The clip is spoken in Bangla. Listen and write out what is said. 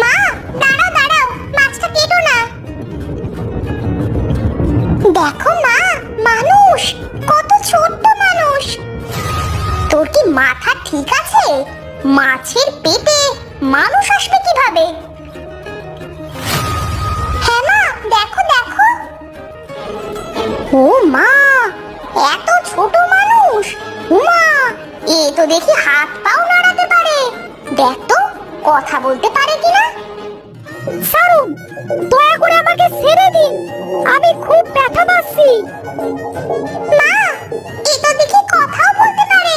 মা, দাঁড়াও দাঁড়াও, মাছটা কেটো না। দেখো মা, মানুষ, কত ছোট্ট মানুষ। তোর কি মাথা ঠিক আছে? মাছের পেটে মানুষ আসবে কিভাবে? হ্যাঁ মা, দেখো দেখো। ও মা, এত ছোট মানুষ! উমা, এ তো দেখি হাত পাও নাড়াতে পারে। দেখ তো কথা বলতে পারে কিনা। ছাড়ুন, দয়া করে আমাকে ছেড়ে দিন, আমি খুব ব্যথা পাচ্ছি। মা, এ তো দেখি কথাও বলতে পারে।